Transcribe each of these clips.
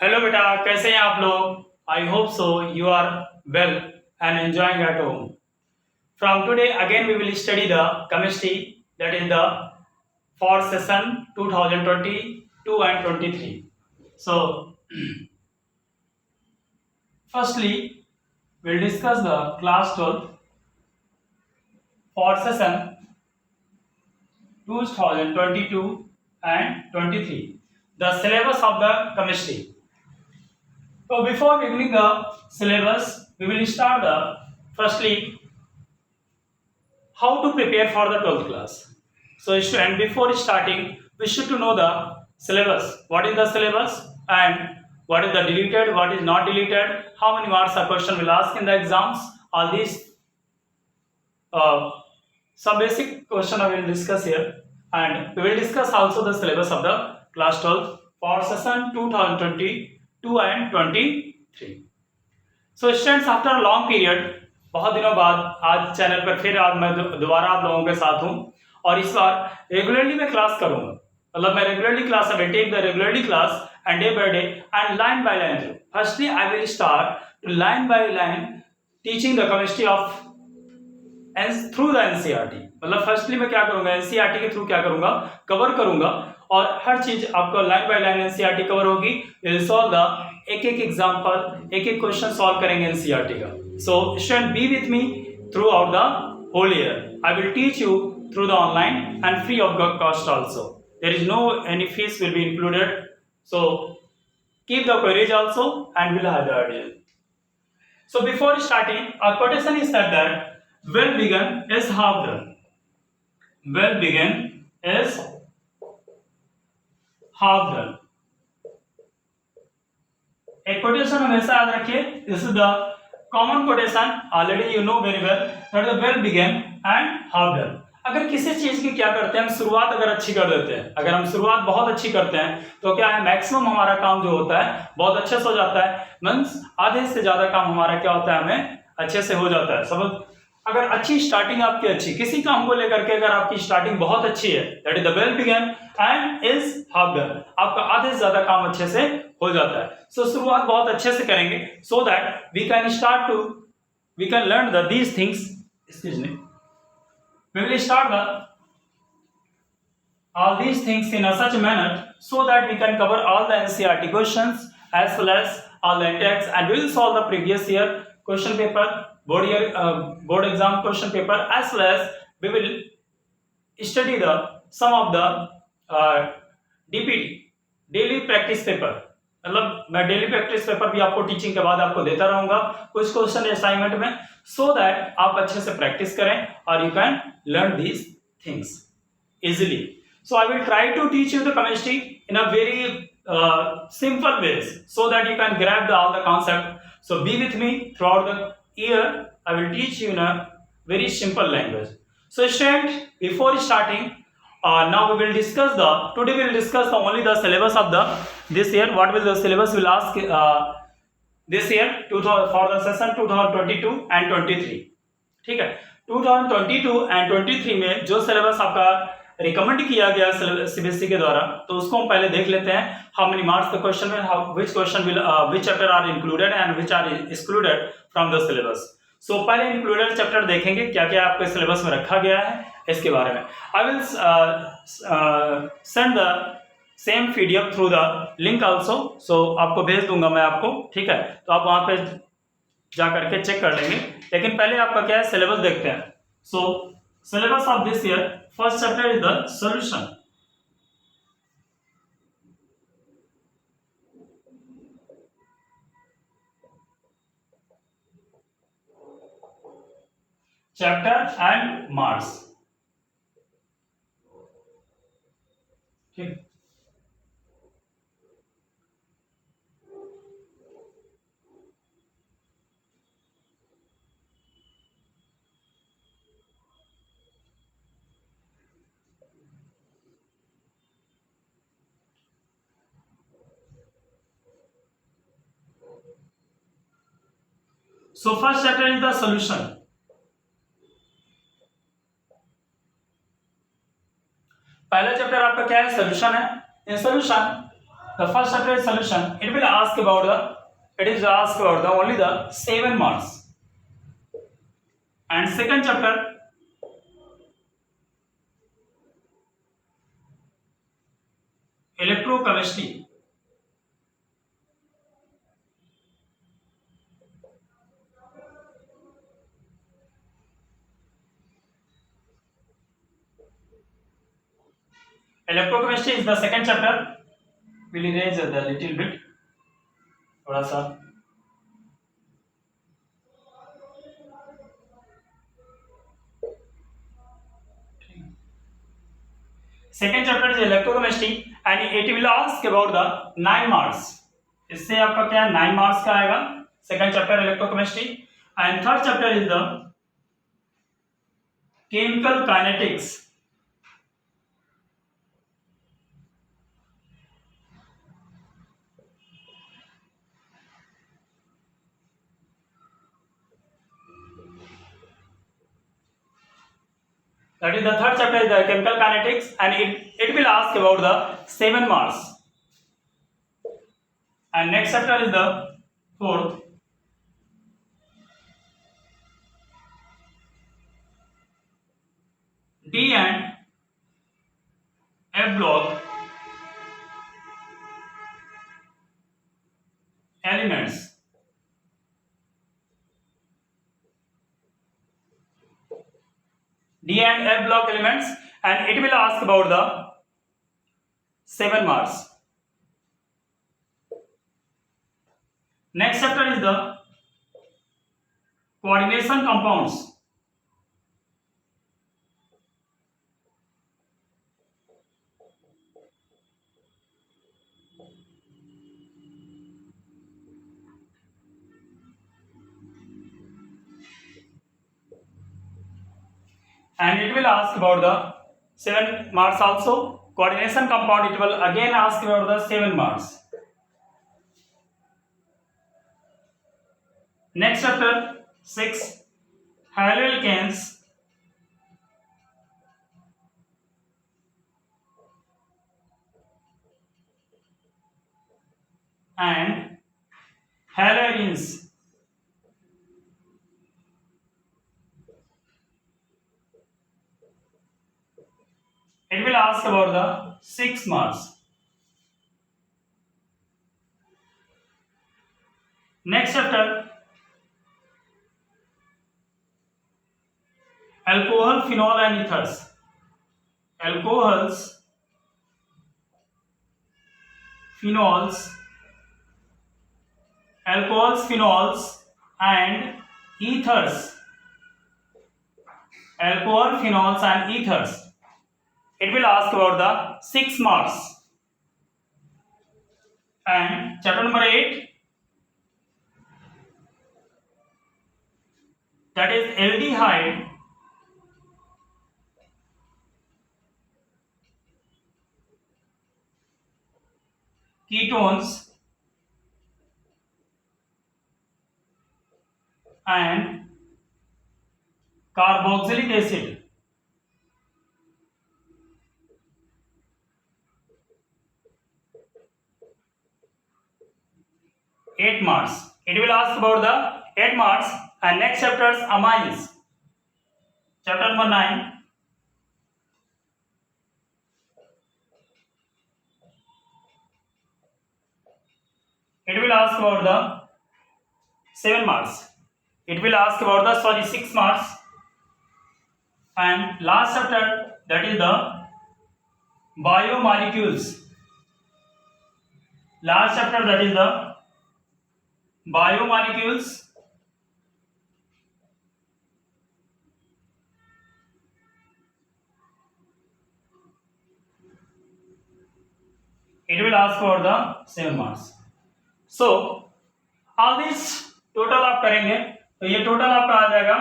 Hello बेटा, कैसे हैं आप लोग? I hope so you are well and enjoying at home. From today again we will study the chemistry, that is the for session 2022 and 23. So firstly we'll discuss the class 12 for session 2022 and 23, the syllabus of the chemistry. So before beginning the syllabus, we will start the firstly how to prepare for the 12th class. So student, before starting, we should to know the syllabus. What is the syllabus and what is the deleted, what is not deleted, how many marks a question will ask in the exams. All these some basic question I will discuss here, and we will discuss also the syllabus of the class 12 for session 2022 and 23. So students, after a long period, बहुत दिनों बाद आज channel पर फिर आज मैं दोबारा आप लोगों के साथ हूं, और इस बार रेगुलरली मैं क्लास करूंगा. मतलब मैं regularly class, I will take the regularly class and day by day and line by line through. Firstly I will start to line by line teaching the chemistry of through the NCERT. मतलब firstly मैं क्या करूंगा, NCERT के through क्या करूंगा, cover करूंगा, और हर चीज आपको line by line NCERT cover होगी. विल सॉल्व द एक एक एग्जांपल, एक एक क्वेश्चन सॉल्व करेंगे एनसीईआरटी का. So student, be with me throughout the whole year. I will teach you through the online and free of cost also. There is no any fees will be included. So keep the queries also and we'll have the idea. So before starting, our quotation is said that well begun is half done. Well begun is half done. एक quotation हमेशा याद रखिए. This is the common quotation, already you know very well, that the well begin and half done. अगर किसी चीज की क्या करते हैं हम, शुरुआत अगर अच्छी कर देते हैं, अगर हम शुरुआत बहुत अच्छी करते हैं तो क्या है, मैक्सिमम हमारा काम जो होता है बहुत अच्छे से हो जाता है. मींस आधे से ज्यादा काम हमारा क्या होता है, हमें अच्छे से हो जाता है. समझ, अगर अच्छी स्टार्टिंग आपकी अच्छी किसी काम को लेकर के, अगर आपकी स्टार्टिंग बहुत अच्छी है, that is the well begin and is half done. आपका आधे से ज्यादा काम अच्छे से हो जाता है. सो शुरुआत बहुत अच्छे से करेंगे, so that we can start to, we can learn the these things. Excuse me, we will start the all these things in a such manner so that we can cover all the NCERT questions as well as all the texts, and we will solve the previous year question paper, board exam question paper, as well as we will study the some of the DPT daily practice paper. मतलब मैं daily practice paper भी आपको teaching के बाद आपको देता रहूंगा कुछ क्वेश्चन असाइनमेंट में, सो दैट आप अच्छे से प्रैक्टिस करें और you can learn these things easily. So I will try to teach you the chemistry in a very simple ways so that you can grab all the concept. So be with me throughout the year. I will teach you in a very simple language. So student, before starting, now we will discuss today we will discuss only the syllabus of this year. What will the syllabus will ask this year for the session 2022 and 23. ठीक है, 2022 and 23 में जो syllabus आपका recommend किया गया CBSE के द्वारा, तो उसको हम पहले देख लेते हैं. How many marks the question में, which question will which chapter are included and which are excluded from the syllabus. सो पहले इंक्लूडेड चैप्टर देखेंगे क्या क्या आपके सिलेबस में रखा गया है इसके बारे में. I will send the same PDF through the link also. So आपको भेज दूंगा मैं आपको, ठीक है, तो आप वहां पे जा करके चेक कर लेंगे. लेकिन पहले आपका क्या है, सिलेबस देखते हैं. So syllabus of this year, first chapter is the solution. Chapter and marks. ठीक, so first chapter is the solution. पहला चैप्टर आपका क्या है, सॉल्यूशन है. In solution The first chapter is solution. It will ask about the only the 7 marks. And second chapter, electrochemistry. Electrochemistry is the second chapter. We'll erase the little bit. थोड़ा सा. Second chapter is electrochemistry and it will ask about the 9 marks. इससे आपका क्या 9 marks का आएगा. Second chapter electrochemistry and third chapter is the chemical kinetics. That is the third chapter is the chemical kinetics and it will ask about the 7 marks. And next chapter is the fourth. D and F block elements. D and F block elements and it will ask about the 7 marks. Next chapter is the coordination compounds. And it will ask about the 7 marks also. Coordination compound, it will again ask about the 7 marks. Next chapter 6, haloalkanes and haloarenes. It will ask about the 6 marks. Next chapter, alcohol, phenol and ethers. Alcohols, phenols, and ethers. Alcohol, phenols and ethers. It will ask about the 6 marks. And chapter number 8, that is aldehyde, ketones and carboxylic acid. 8 marks. It will ask about the 8 marks and next chapters amines. Chapter number 9. It will ask about the 7 marks. It will ask about the 6 marks. And last chapter, that is the biomolecules. Last chapter, that is the biomolecules. It will ask for the 7 marks. So all this total आप करेंगे तो ये total आपका आ जाएगा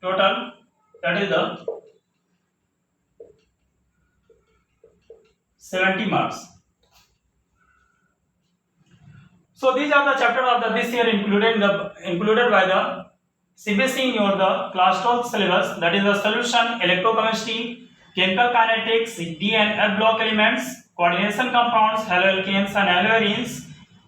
total that is the 70 marks. So these are the chapters of the this year included by the CBSE in your the class 12 syllabus, that is the solution, electrochemistry, chemical kinetics, D and F block elements, coordination compounds, haloalkanes and haloarenes,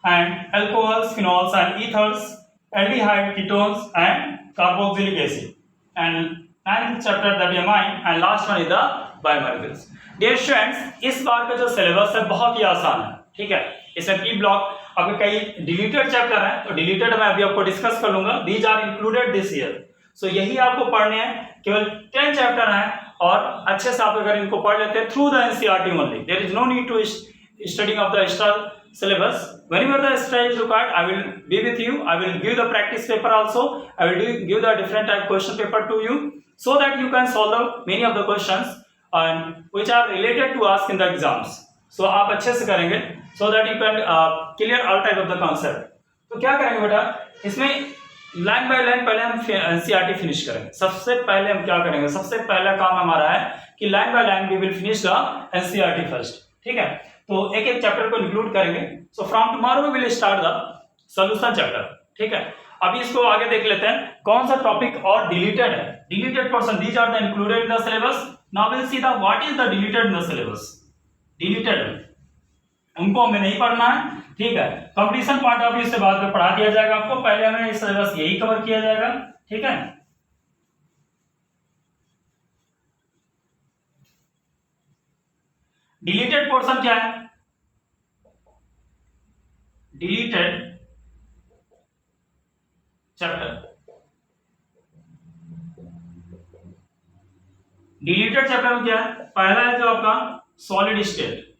and alcohols, phenols and ethers, aldehyde, ketones and carboxylic acid. And ninth chapter that is amine, and last one is the biomolecules. Dear students, इस बार का जो syllabus है बहुत ही आसान है, ठीक है। इसमें पी ब्लॉक अगर कई डिलीटेड चैप्टर हैं तो डिलीटेड मैं अभी आपको डिस्कस कर लूंगा, these are included this year. So यही आपको पढ़ने हैं, केवल 10 चैप्टर हैं और अच्छे से आप अगर इनको पढ़ लेते हैं through the NCERT only, there is no need to studying of the extra syllabus. Whenever the extra is required, I will be with you. I will give the practice paper also. I will give the different type question paper to you so that you can solve the many of the questions and which are related to ask in the exams. So आप अच्छे से करेंगे so that you can clear all type of the concept. तो क्या करेंगे बेटा, इसमें line by line पहले हम एनसीईआरटी फिनिश करेंगे। सबसे पहले हम क्या करेंगे, सबसे पहला काम हमारा है कि line by line we will finish the NCERT first, ठीक है। तो एक एक चैप्टर को इंक्लूड करेंगे। So from tomorrow we will start the solution chapter, ठीक है। अभी इसको आगे देख लेते हैं कौन सा टॉपिक और डिलीटेड है। Deleted portion, these are the included in the syllabus. Now will see the what is the deleted in the syllabus. Deleted उनको हमें नहीं पढ़ना है, ठीक है। कंपटीशन पॉइंट ऑफ व्यू से बाद में पढ़ा दिया जाएगा आपको, पहले हमें इस सिलेबस यही कवर किया जाएगा, ठीक है। डिलीटेड पोर्शन क्या है, डिलीटेड चैप्टर। डिलीटेड चैप्टर में क्या है, पहला है जो आपका सॉलिड स्टेट,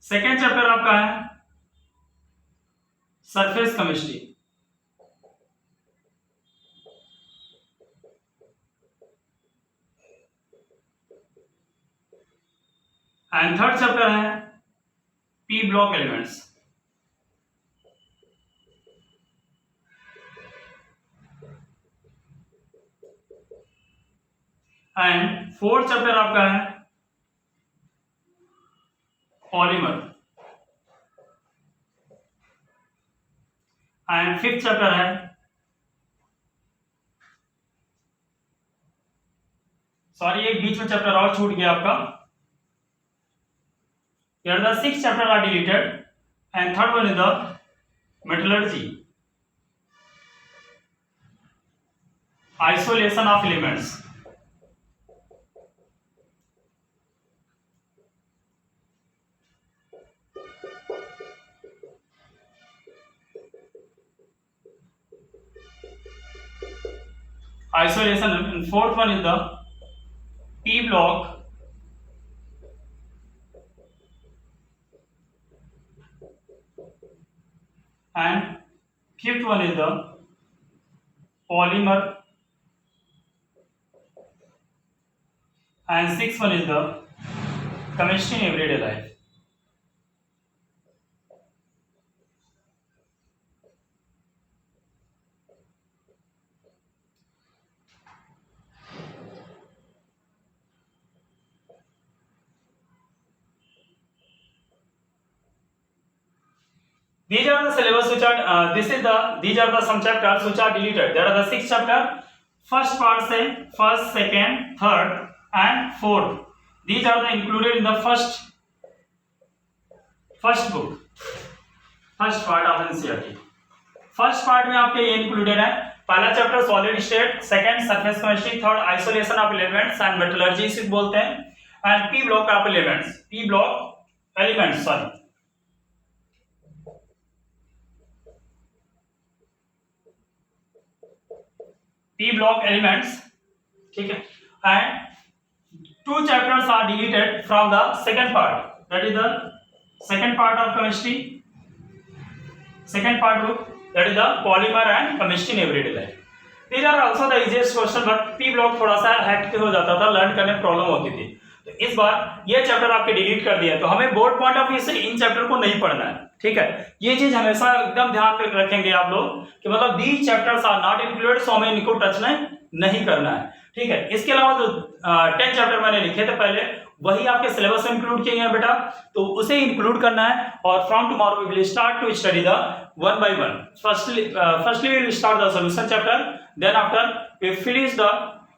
सेकेंड चैप्टर आपका है surface chemistry, and third chapter है P block elements. And fourth chapter आपका है पॉलीमर। एंड फिफ्थ चैप्टर है सॉरी एक बीच में चैप्टर और छूट गया आपका, here the 6 chapter are deleted and third one is the metallurgy, isolation of elements, isolation, and fourth one is the P block, and fifth one is the polymer, and sixth one is the chemistry in everyday life. These are the syllabus which are these are the some chapters which are deleted. There are the 6 chapter. First part say first, second, third, and fourth. These are the included in the first book, first part of NCERT. First part में आपके ये included है, पहला chapter solid state, second surface chemistry, third isolation of elements and metallurgy इसे बोलते हैं, and P block of elements, P block elements sorry, P block elements, ठीक है। And 2 chapters are deleted from the second part, that is the second part of chemistry, second part book, that is the polymer and chemistry in everyday life. These are also the easiest question, but P block थोड़ा सा hectic हो जाता था, learn करने में problem होती थी, तो इस बार ये चैप्टर आपके डिलीट कर दिया, तो हमें बोर्ड पॉइंट ऑफ व्यू से इन चैप्टर को नहीं पढ़ना है, ठीक है। ये चीज हमेशा एकदम ध्यान में रखेंगे आप लोग कि मतलब these chapters are not included, so हमें इनको टच नहीं करना है, ठीक है। इसके अलावा जो 10 चैप्टर मैंने लिखे थे पहले वही आपके सिलेबस में इंक्लूड किए हैं बेटा, तो उसे इंक्लूड करना है। और from tomorrow we will start to study the one by one. Firstly we will start the solution chapter, then after we finish the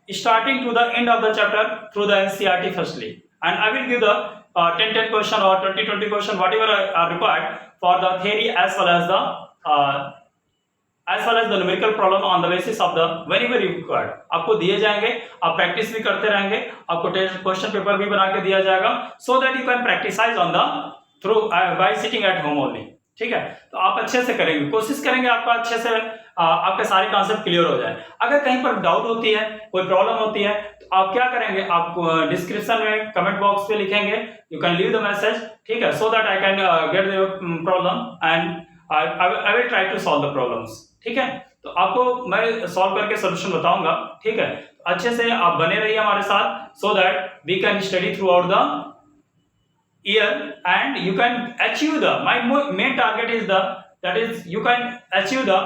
starting to the end of the chapter through the NCERT firstly, and I will give the 10 question or 20 question whatever are required for the theory as well as the numerical problem on the basis of the whenever required. आपको दिए जाएंगे, आप practice भी करते रहेंगे, आपको question paper भी बना के दिया जाएगा, so that you can practicize on the through by sitting at home only. ठीक है, तो आप अच्छे से करेंगे, कोशिश करेंगे आपका अच्छे से आपके सारे कॉन्सेप्ट क्लियर हो जाए। अगर कहीं पर डाउट होती है, कोई प्रॉब्लम होती है, तो आप क्या करेंगे, आप डिस्क्रिप्शन में कमेंट बॉक्स पे लिखेंगे, you can leave the message, ठीक है, so that I can get the problem and I will try to solve the problems. ठीक है, तो आपको मैं सॉल्व करके सोल्यूशन बताऊंगा। ठीक है, अच्छे से आप बने रहिए हमारे साथ, so that we can study throughout the year and you can achieve the my main target is that is you can achieve the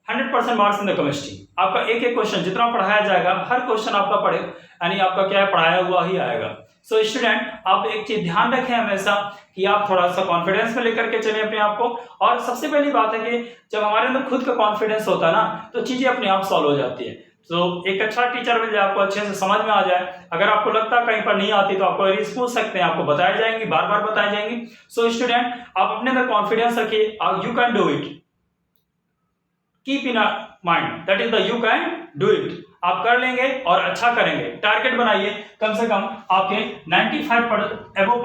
100% marks in the chemistry। आपका एक एक क्वेश्चन जितना पढ़ाया जाएगा, हर क्वेश्चन आपका पढ़े यानी आपका क्या है, पढ़ाया हुआ ही आएगा। सो स्टूडेंट, आप एक चीज ध्यान रखें हमेशा कि आप थोड़ा सा कॉन्फिडेंस में लेकर के चलें अपने आप को। और सबसे पहली बात है कि जब हमारे अंदर खुद का कॉन्फिडेंस होता है ना, तो चीजें अपने आप सॉल्व हो जाती है। तो एक अच्छा टीचर मिल जाए, आपको अच्छे से समझ में आ जाए। अगर आपको लगता है कहीं पर नहीं आती तो आपको क्वेरीज पूछ सकते हैं, आपको बताई जाएंगी, बार बार बताई जाएंगी। सो स्टूडेंट, आप अपने अंदर कॉन्फिडेंस रखिए, you can do it, keep in mind that is the you can do it. आप कर लेंगे और अच्छा करेंगे। टारगेट बनाइए कम से कम आपके 95 एबोव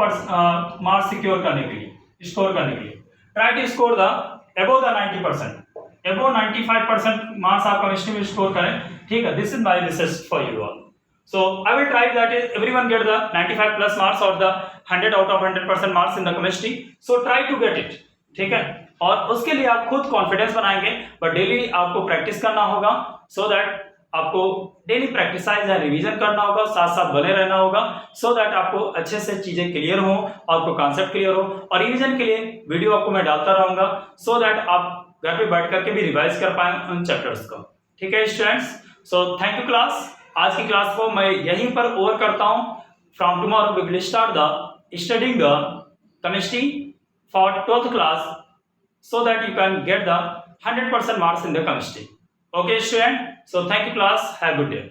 मार्क्स सिक्योर करने के लिए, स्कोर करने के लिए। Try to score the above the 90%, above 95% marks आप केमिस्ट्री में स्कोर करें। ठीक है, this is my request for you all. So I will try that is everyone get the 95 plus marks or the 100 out of 100% marks in the chemistry. So try to get it. ठीक है, और उसके लिए आप खुद confidence बनाएंगे, but daily आपको practice करना होगा, सो दैट आपको डेली प्रैक्टिसाइज या रिवीजन करना होगा, साथ साथ बने रहना होगा, सो दैट आपको अच्छे से चीजें क्लियर हो, आपको कॉन्सेप्ट क्लियर हो। और रिवीजन के लिए वीडियो आपको मैं डालता रहूंगा, सो दैट आप घर पे बैठ करके भी रिवाइज कर पाए उन चैप्टर्स को। ठीक है students, so thank you class. आज की क्लास को मैं यहीं पर ओवर करता हूं। From tomorrow we will start the studying the chemistry for 12th class, so that you can get the 100% marks in the chemistry. Okay student, so thank you class, have a good day.